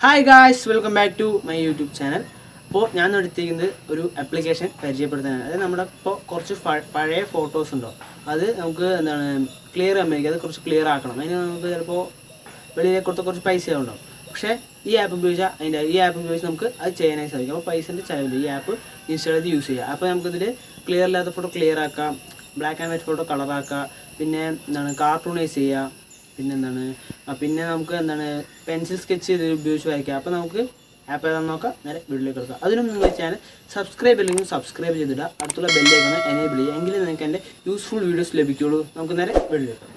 Hi guys, welcome back to my YouTube channel. അപ്പോൾ ഞാൻ എടുത്തിരിക്കുന്നത് ഒരു ആപ്ലിക്കേഷൻ പരിചയപ്പെടുത്താനാണ്. അതായത് നമ്മുടെ ഇപ്പോൾ കുറച്ച് പഴയ ഫോട്ടോസ് ഉണ്ടോ അത് നമുക്ക് എന്താണ് ക്ലിയർ ചെയ്യാൻ അത് കുറച്ച് ക്ലിയർ ആക്കണം. അതിന് നമുക്ക് ചിലപ്പോൾ വെളിയിലേക്ക് കൊടുത്ത കുറച്ച് പൈസ ഉണ്ടാവും. പക്ഷേ ഈ ആപ്പ് ഉപയോഗിച്ച് നമുക്ക് അത് ചെയ്യാനായി സാധിക്കും. അപ്പോൾ പൈസൻ്റെ ചിലവില്ല. ഈ ആപ്പ് ഇൻസ്റ്റാൾ ചെയ്ത് യൂസ് ചെയ്യുക. അപ്പോൾ നമുക്കിതിൽ ക്ലിയർ ഇല്ലാത്ത ഫോട്ടോ ക്ലിയർ ആക്കാം, ബ്ലാക്ക് ആൻഡ് വൈറ്റ് ഫോട്ടോ കളറാക്കാം, പിന്നെ എന്താണ് കാർട്ടൂണൈസ് ചെയ്യുക, പിന്നെ നമുക്ക് പെൻസിൽ സ്കെച്ച് ചെയ്ത് ഉപയോഗിച്ച് വരയ്ക്കാം. അപ്പോൾ നമുക്ക് ആപ്പ് ഏതാണെന്ന് നോക്കാം. നേരെ വീട്ടിലേക്ക് എടുക്കാം. അതിനും നിങ്ങൾ ചാനൽ സബ്സ്ക്രൈബ് അല്ലെങ്കിൽ സബ്സ്ക്രൈബ് ചെയ്തിടുക, അടുത്തുള്ള ബെല്ലൈക്കൺ എനേബിൾ ചെയ്യുക. എങ്കിലും നിങ്ങൾക്ക് എൻ്റെ യൂസ്ഫുൾ വീഡിയോസ് ലഭിക്കുകയുള്ളൂ. നമുക്ക് നേരെ വീട്ടിലേക്ക്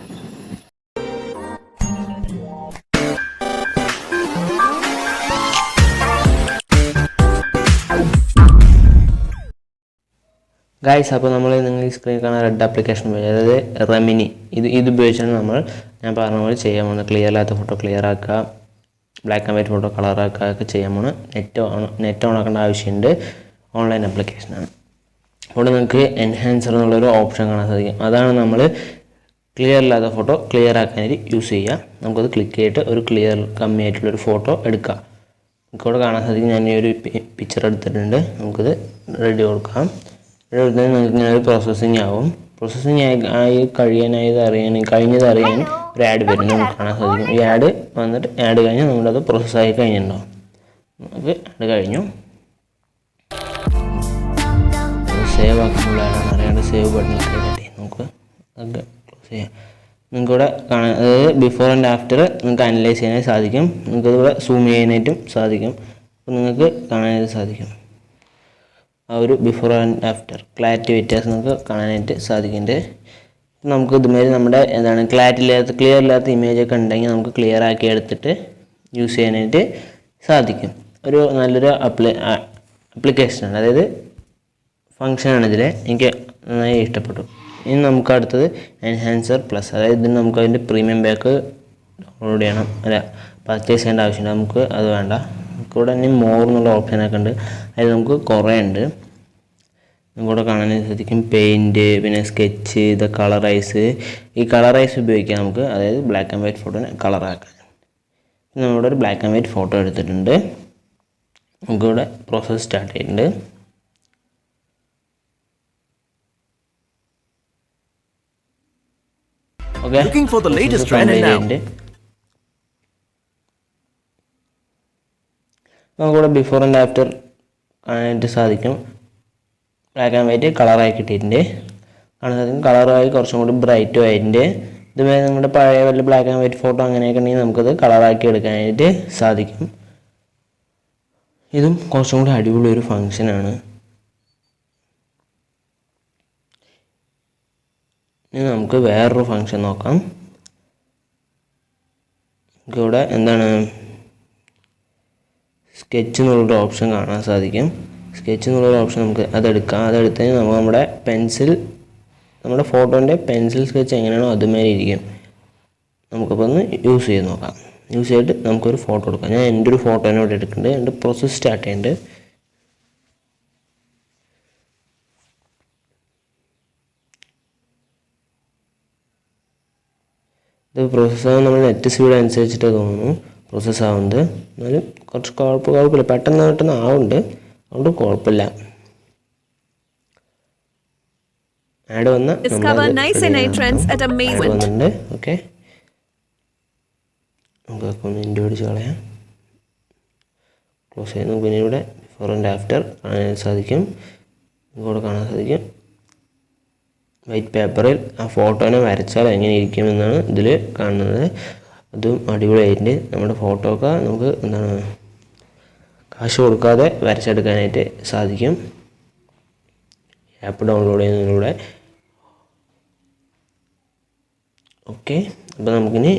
ഗൈസ്. അപ്പോൾ നമ്മൾ നിങ്ങൾ ഈ സ്ക്രീനിൽ കാണാൻ റെഡ് ആപ്ലിക്കേഷൻ ഉപയോഗിച്ച്, അതായത് റെമിനി, ഇത് ഉപയോഗിച്ചാണ് ഞാൻ പറഞ്ഞ പോലെ ചെയ്യാൻ പോകുന്നത്. ക്ലിയർ അല്ലാത്ത ഫോട്ടോ ക്ലിയർ ആക്കുക, ബ്ലാക്ക് ആൻഡ് വൈറ്റ് ഫോട്ടോ കളറാക്കുക ഒക്കെ ചെയ്യാൻ പോകുന്നത്. നെറ്റ് ഓൺ ആക്കേണ്ട ആവശ്യമുണ്ട്. ഓൺലൈൻ ആപ്ലിക്കേഷനാണ്. അവിടെ നിങ്ങൾക്ക് എൻഹാൻസർ എന്നുള്ളൊരു ഓപ്ഷൻ കാണാൻ സാധിക്കും. അതാണ് നമ്മൾ ക്ലിയർ ഇല്ലാത്ത ഫോട്ടോ ക്ലിയർ ആക്കാനായിട്ട് യൂസ് ചെയ്യുക. നമുക്കത് ക്ലിക്ക് ചെയ്തിട്ട് ഒരു ക്ലിയർ കമ്മിയായിട്ടുള്ളൊരു ഫോട്ടോ എടുക്കാം. നമുക്കവിടെ കാണാൻ സാധിക്കും. ഞാൻ ഈ ഒരു പിക്ചർ എടുത്തിട്ടുണ്ട്. നമുക്കത് റെഡി കൊടുക്കാം. നിങ്ങൾക്ക് ഇങ്ങനെ ഒരു പ്രോസസ്സിങ് ആവും. പ്രോസസ്സിങ് ആയി കഴിഞ്ഞത് അറിയാൻ ഒരു ആഡ് വരും. നമുക്ക് കാണാൻ സാധിക്കും. ഈ ആഡ് വന്നിട്ട് ആഡ് കഴിഞ്ഞാൽ നമ്മളത് പ്രോസസ്സായി കഴിഞ്ഞിട്ടുണ്ടാവും. നമുക്ക് ആഡ് കഴിഞ്ഞു. സേവ് ആക്കുമ്പോഴാണ് അറിയാണ്ട് സേവ് ബട്ടൺ കയറ്റി നമുക്ക് അത് ക്ലോസ് ചെയ്യാം. നിങ്ങൾക്കിവിടെ കാണാൻ, അതായത് ബിഫോർ ആൻഡ് ആഫ്റ്റർ നിങ്ങൾക്ക് അനലൈസ് ചെയ്യാനായി സാധിക്കും. നിങ്ങൾക്കിവിടെ സൂം ചെയ്യാനായിട്ടും സാധിക്കും. അപ്പോൾ നിങ്ങൾക്ക് കാണാനായിട്ട് സാധിക്കും. ആ ഒരു ബിഫോർ ആൻഡ് ആഫ്റ്റർ ക്ലാരിറ്റി വ്യത്യാസം നമുക്ക് കാണാനായിട്ട് സാധിക്കുന്നുണ്ട്. നമുക്ക് ഇതുമാതിരി നമ്മുടെ ക്ലിയർ ഇല്ലാത്ത ഇമേജൊക്കെ ഉണ്ടെങ്കിൽ നമുക്ക് ക്ലിയർ ആക്കി എടുത്തിട്ട് യൂസ് ചെയ്യാനായിട്ട് സാധിക്കും. ഒരു നല്ലൊരു ആപ്ലിക്കേഷനാണ്, അതായത് ഫങ്ഷനാണ്. ഇതിൽ എനിക്ക് നന്നായി ഇഷ്ടപ്പെട്ടു. ഇനി നമുക്ക് അടുത്തത് എൻഹാൻസർ പ്ലസ്, അതായത് ഇതിന് നമുക്ക് അതിൻ്റെ പ്രീമിയം പാക്ക് ഡൗൺലോഡ് ചെയ്യണം, പർച്ചേസ് ചെയ്യേണ്ട ആവശ്യമുണ്ട്. നമുക്ക് അത് വേണ്ട. നമുക്കിവിടെ ഇനി മോർ എന്നുള്ള ഓപ്ഷനൊക്കെ ഉണ്ട്. അതിൽ നമുക്ക് കുറേ ഉണ്ട്. നമുക്കിവിടെ കാണാൻ സാധിക്കും പെയിൻറ്റ്, പിന്നെ സ്കെച്ച്, ഇത് കളറൈസ്. ഈ കളറൈസ് ഉപയോഗിക്കാം നമുക്ക്, അതായത് ബ്ലാക്ക് ആൻഡ് വൈറ്റ് ഫോട്ടോനെ കളറാക്കാൻ. നമ്മളിവിടെ ഒരു ബ്ലാക്ക് ആൻഡ് വൈറ്റ് ഫോട്ടോ എടുത്തിട്ടുണ്ട്. നമുക്കിവിടെ പ്രോസസ്സ് സ്റ്റാർട്ട് ചെയ്തിട്ടുണ്ട്. ഓക്കെ, നമുക്കിവിടെ ബിഫോർ ആൻഡ് ആഫ്റ്റർ കാണാനായിട്ട് സാധിക്കും. ബ്ലാക്ക് ആൻഡ് വൈറ്റ് കളറായി കിട്ടിയിട്ടുണ്ട്. കാണാൻ സാധിക്കും. കളറായി കുറച്ചും കൂടി ബ്രൈറ്റും ആയിട്ടുണ്ട്. ഇതുവരെ നിങ്ങളുടെ പഴയ വല്ല ബ്ലാക്ക് ആൻഡ് വൈറ്റ് ഫോട്ടോ അങ്ങനെയൊക്കെ ഉണ്ടെങ്കിൽ നമുക്കത് കളറാക്കി എടുക്കാനായിട്ട് സാധിക്കും. ഇതും കുറച്ചും കൂടി അടിപൊളി ഒരു ഫങ്ഷനാണ്. ഇനി നമുക്ക് വേറൊരു ഫങ്ഷൻ നോക്കാം. നമുക്കിവിടെ സ്കെച്ച് എന്നുള്ളൊരു ഓപ്ഷൻ കാണാൻ സാധിക്കും. സ്കെച്ച് എന്നുള്ളൊരു ഓപ്ഷൻ നമുക്ക് അതെടുക്കാം. അതെടുത്ത് നമ്മുടെ നമ്മുടെ ഫോട്ടോൻ്റെ പെൻസിൽ സ്കെച്ച് എങ്ങനെയാണോ അതുമാതിരി ഇരിക്കും. നമുക്കപ്പോൾ ഒന്ന് യൂസ് ചെയ്ത് നോക്കാം. യൂസ് ചെയ്തിട്ട് നമുക്കൊരു ഫോട്ടോ എടുക്കാം. ഞാൻ എൻ്റെ ഒരു ഫോട്ടോനെ ഇവിടെ എടുക്കുന്നുണ്ട്. എൻ്റെ പ്രോസസ്സ് സ്റ്റാർട്ട് ചെയ്യുന്നുണ്ട്. ഇത് പ്രോസസ്സാകുമ്പോൾ നമ്മൾ നെറ്റ് സ്പീഡ് അനുസരിച്ചിട്ട് തോന്നുന്നു പ്രോസസ്സാവുന്നത്. എന്നാലും കുറച്ച് കുഴപ്പമില്ല, പെട്ടെന്ന് ആവുന്നുണ്ട്. അതുകൊണ്ട് കുഴപ്പമില്ല. ആഡ് വന്നിട്ടുണ്ട്. ഓക്കെ, നമുക്ക് ഒന്ന് ഇൻഡോ അടിച്ച് കളയാം. ക്ലോസ് ചെയ്ത് നമുക്ക് ഇനി ഇവിടെ ബിഫോർ ആൻഡ് ആഫ്റ്റർ കാണാൻ സാധിക്കും. ഇവിടെ കാണാൻ സാധിക്കും വൈറ്റ് പേപ്പറിൽ ആ ഫോട്ടോനെ വരച്ചാൽ എങ്ങനെ ഇരിക്കുമെന്നാണ് ഇതിൽ കാണുന്നത്. അതും അടിപൊളിയായിട്ടുണ്ട്. നമ്മുടെ ഫോട്ടോ ഒക്കെ നമുക്ക് കാശ് കൊടുക്കാതെ വരച്ചെടുക്കാനായിട്ട് സാധിക്കും ആപ്പ് ഡൗൺലോഡ് ചെയ്യുന്നതിലൂടെ. ഓക്കെ, അപ്പോൾ നമുക്കിനി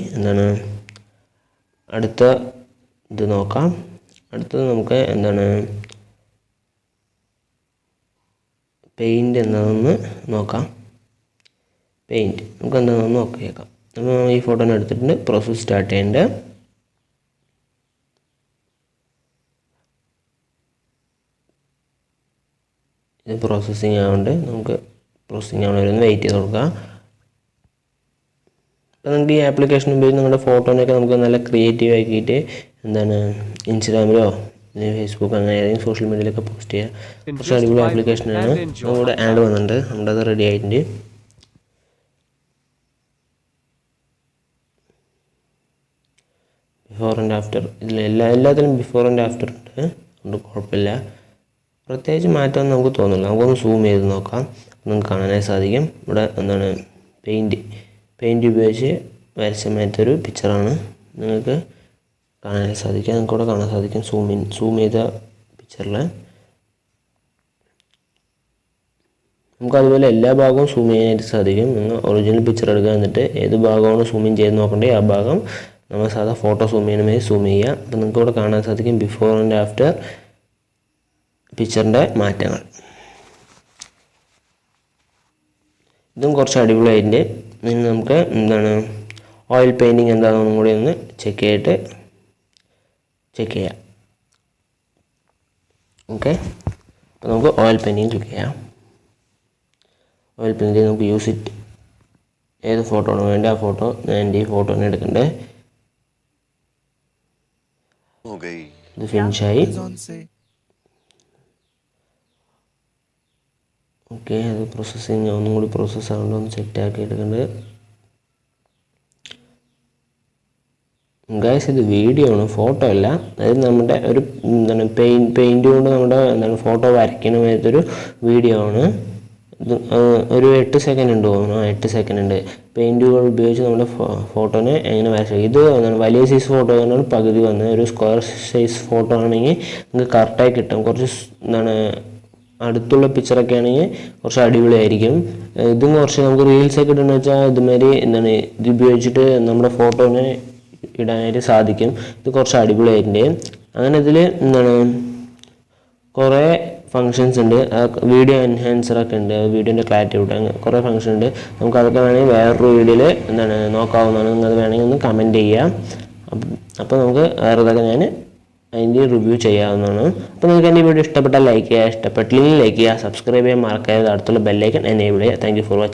അടുത്ത ഇത് നോക്കാം. അടുത്തത് നമുക്ക് പെയിൻറ്റ് എന്താണെന്ന് നോക്കാം. പെയിൻറ്റ് നമുക്ക് എന്താണെന്ന് നോക്കിയേക്കാം. നമ്മൾ ഈ ഫോട്ടോനെ എടുത്തിട്ടുണ്ട്. പ്രോസസ്സ് സ്റ്റാർട്ട് ചെയ്യുന്നുണ്ട്. ഇത് പ്രോസസ്സിങ് ആവുന്നുണ്ട്. നമുക്ക് പ്രോസസ്സിങ് ആവണ വരെ ഒന്ന് വെയിറ്റ് ചെയ്ത് കൊടുക്കാം. അപ്പോൾ നമുക്ക് ഈ ആപ്ലിക്കേഷൻ ഉപയോഗിച്ച് നിങ്ങളുടെ ഫോട്ടോനെയൊക്കെ നമുക്ക് നല്ല ക്രിയേറ്റീവ് ആക്കിയിട്ട് എന്താണ് ഇൻസ്റ്റാഗ്രാമിലോ അല്ലെങ്കിൽ ഫേസ്ബുക്ക് അങ്ങനെ ഏതെങ്കിലും സോഷ്യൽ മീഡിയയിലൊക്കെ പോസ്റ്റ് ചെയ്യുക. കുറച്ച് അടിപൊളി ആപ്ലിക്കേഷനാണ്. നമ്മുടെ ആഡ് വന്നിട്ടുണ്ട്, നമ്മുടെ അത് റെഡി ആയിട്ടുണ്ട്. ബിഫോർ ആൻഡ് ആഫ്റ്റർ ഇതിൽ എല്ലാത്തിലും ബിഫോർ ആൻഡ് ആഫ്റ്റർ ഉണ്ട്, അതുകൊണ്ട് കുഴപ്പമില്ല. പ്രത്യേകിച്ച് മാറ്റമൊന്നും നമുക്ക് തോന്നില്ല. നമുക്കൊന്ന് സൂം ചെയ്ത് നോക്കാം, നിങ്ങൾക്ക് കാണാനായി സാധിക്കും. ഇവിടെ എന്താണ് പെയിൻറ്റ് ഉപയോഗിച്ച് വരച്ച മേത്തൊരു പിക്ചറാണ് നിങ്ങൾക്ക് കാണാനായി സാധിക്കുക. നിങ്ങൾക്ക് ഇവിടെ കാണാൻ സാധിക്കും സൂം ചെയ്ത പിക്ചറിൽ. നമുക്കതുപോലെ എല്ലാ ഭാഗവും സൂം ചെയ്യാനായിട്ട് സാധിക്കും. നിങ്ങൾ ഒറിജിനൽ പിക്ചർ എടുക്കുക, എന്നിട്ട് ഏത് ഭാഗമാണ് സൂം ഇൻ ചെയ്ത് നോക്കണ്ടേ ആ ഭാഗം നമ്മൾ സാധാ ഫോട്ടോ സൂം ചെയ്യുന്ന മാതിരി സൂം ചെയ്യുക. അപ്പോൾ നിങ്ങൾക്ക് ഇവിടെ കാണാൻ സാധിക്കും ബിഫോർ ആൻഡ് ആഫ്റ്റർ പിക്ചറിൻ്റെ മാറ്റങ്ങൾ. ഇതും കുറച്ച് അടിപൊളിയായിട്ട്. ഇനി നമുക്ക് എന്താണ് ഓയിൽ പെയിൻറ്റിങ് എന്താണെന്നും കൂടി ഒന്ന് ചെക്ക് ചെയ്യാം. ഓക്കെ, അപ്പോൾ നമുക്ക് ഓയിൽ പെയിൻറ്റിങ് ക്ലിക്ക് ചെയ്യാം. ഓയിൽ പെയിൻറ്റിങ് നമുക്ക് യൂസ് ഇറ്റ്, ഏത് ഫോട്ടോ ആണ് വേണ്ടത് ആ ഫോട്ടോ, ഞാൻ എൻ്റെ ഈ ഫോട്ടോ തന്നെ എടുക്കണ്ടേ. ഇത് ഫിനിഷായി. ഓക്കെ, അത് പ്രോസസ്സിങ് ഒന്നും കൂടി പ്രോസസ്സ് ആകേണ്ട, ഒന്ന് സെറ്റാക്കി എടുക്കേണ്ടത്. ഗൈസ് ഇത് വീഡിയോ ആണ്, ഫോട്ടോ അല്ല. അതായത് നമ്മുടെ ഒരു എന്താണ് പെയിൻറ്റ് കൊണ്ട് നമ്മുടെ എന്താണ് ഫോട്ടോ വരയ്ക്കണ മേത്തൊരു വീഡിയോ ആണ്. ഇത് ഒരു 8 സെക്കൻഡ് ഉണ്ട് തോന്നുന്നു. 8 സെക്കൻഡ് ഉണ്ട്. പെയിൻറ്റുകൾ ഉപയോഗിച്ച് നമ്മുടെ ഫോട്ടോനെ എങ്ങനെ വരയ്ക്കാം. ഇത് എന്താണ് വലിയ സൈസ് ഫോട്ടോ തന്നെയാണ് പകുതി വന്നത്. ഒരു സ്ക്വയർ സൈസ് ഫോട്ടോ ആണെങ്കിൽ നിങ്ങൾക്ക് കറക്റ്റായി കിട്ടും. കുറച്ച് എന്താണ് അടുത്തുള്ള പിക്ചറൊക്കെ ആണെങ്കിൽ കുറച്ച് അടിപൊളിയായിരിക്കും. ഇതും കുറച്ച് നമുക്ക് റീൽസൊക്കെ ഇടുന്ന വെച്ചാൽ ഇതുമാതിരി എന്താണ് ഇത് ഉപയോഗിച്ചിട്ട് നമ്മുടെ ഫോട്ടോനെ ഇടാനായിട്ട് സാധിക്കും. ഇത് കുറച്ച് അടിപൊളിയായിട്ടുണ്ട്. അങ്ങനെ ഇതിൽ എന്താണ് കുറേ ഫങ്ഷൻസ് ഉണ്ട്. വീഡിയോ എൻഹാൻസറൊക്കെ ഉണ്ട്, വീഡിയോൻ്റെ ക്ലാരിറ്റി കൂട്ടാൻ കുറേ ഫങ്ഷൻ ഉണ്ട്. നമുക്കതൊക്കെ വേണമെങ്കിൽ വേറൊരു വീഡിയോയിൽ എന്താണ് നോക്കാവുന്നതാണ്. നിങ്ങൾ വേണമെങ്കിൽ ഒന്ന് കമൻറ്റ് ചെയ്യാം. അപ്പോൾ നമുക്ക് വേറെ ഇതൊക്കെ ഞാൻ അതിൻ്റെ റിവ്യൂ ചെയ്യാവുന്നതാണ്. അപ്പോൾ നിങ്ങൾക്ക് എൻ്റെ വീഡിയോ ഇഷ്ടപ്പെട്ടാൽ ലൈക്ക് ചെയ്യുക, ഇഷ്ടപ്പെട്ടില്ലെങ്കിൽ ലൈക്ക് ചെയ്യുക, സബ്സ്ക്രൈബ് ചെയ്യാൻ മറക്കാതെ അടുത്തുള്ള ബെല്ലൈക്കൺ എനേബിൾ ചെയ്യുക. Thank you for watching.